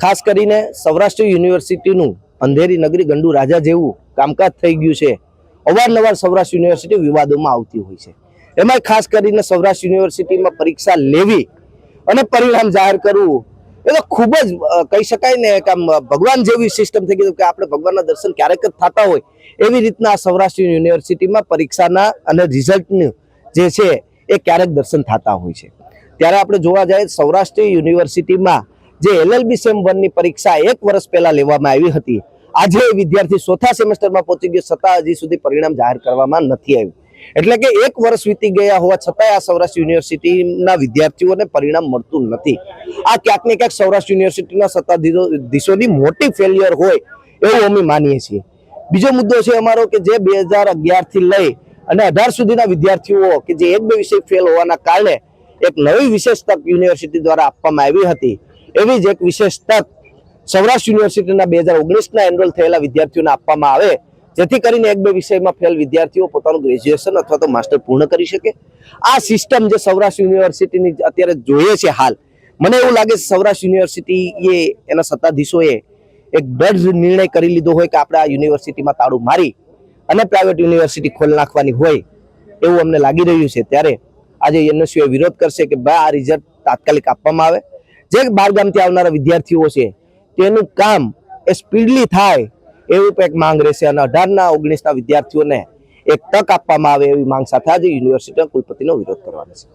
ખાસ કરીને સૌરાષ્ટ્ર યુનિવર્સિટીનું અંધેરી નગરી ગંડુ રાજા જેવું કામકાજ થઈ ગયું છે। અવારનવાર સૌરાષ્ટ્ર યુનિવર્સિટી વિવાદોમાં આવતી હોય છે। એમાં ખાસ કરીને સૌરાષ્ટ્ર યુનિવર્સિટીમાં પરીક્ષા લેવી અને પરિણામ જાહેર કરવું એ તો ખૂબ જ કહી શકાય ને કે ભગવાન જેવી સિસ્ટમ થઈ ગઈ કે આપણે ભગવાનના દર્શન ક્યારેક જ થતા હોય એવી રીતના સૌરાષ્ટ્ર યુનિવર્સિટીમાં પરીક્ષાના અને રિઝલ્ટનું જે છે એ ક્યારેક દર્શન થતા હોય છે। ત્યારે આપણે જોવા જઈએ સૌરાષ્ટ્ર યુનિવર્સિટીમાં જે LLB સેમ 1 ની પરીક્ષા 1 વર્ષ પહેલા લેવામાં આવી હતી, આજે વિદ્યાર્થી ચોથા સેમેસ્ટરમાં પહોંચી ગયો છતાં હજી સુધી પરિણામ જાહેર કરવામાં નથી આવ્યું। એટલે કે 1 વર્ષ વીતી ગયા હોવા છતાં આ સૌરાષ્ટ્ર યુનિવર્સિટીના વિદ્યાર્થીઓને પરિણામ મળતું નથી। આ ક્યાંક ને ક્યાંક સૌરાષ્ટ્ર યુનિવર્સિટીના સત્તાધીશોની મોટી ફેલિયર હોય એવું અમે માનીએ છીએ। બીજો મુદ્દો છે અમારો કે જે 2011 થી લઈ અને 18 સુધીના વિદ્યાર્થીઓ કે જે 1-2 વિષય ફેલ હોવાના કારણે એક નવી વિશેષ તક યુનિવર્સિટી દ્વારા આપવામાં આવી હતી, એવી જ એક વિશેષ તક સૌરાષ્ટ્ર યુનિવર્સિટીના 2019ના એનરોલ થયેલા વિદ્યાર્થીઓને આપવામાં આવે, જેથી કરીને 1-2 વિષયમાં ફેલ વિદ્યાર્થીઓ પોતાનું ગ્રેજ્યુએશન અથવા તો માસ્ટર પૂર્ણ કરી શકે। આ સિસ્ટમ જે સૌરાષ્ટ્ર યુનિવર્સિટીની અત્યારે જોઈએ છે હાલ, મને એવું લાગે છે સૌરાષ્ટ્ર યુનિવર્સિટીએ એના સત્તાધીશોએ એક દૃઢ નિર્ણય કરી લીધો હોય કે આપણે આ યુનિવર્સિટીમાં તાળું મારી અને પ્રાઇવેટ યુનિવર્સિટી ખોલી નાખવાની હોય એવું અમને લાગી રહ્યું છે। ત્યારે આજે યુનિવર્સિટીઓ વિરોધ કરશે કે ભાઈ આ રિઝલ્ટ તાત્કાલિક આપવામાં આવે। જે બહારગામથી આવનારા વિદ્યાર્થીઓ છે તેનું કામ એ સ્પીડલી થાય એવું એક માંગ રહેશે અને 18ના 19ના વિદ્યાર્થીઓને એક તક આપવામાં આવે એવી માંગ સાથે આજે યુનિવર્સિટીના કુલપતિનો વિરોધ કરવાનો છે।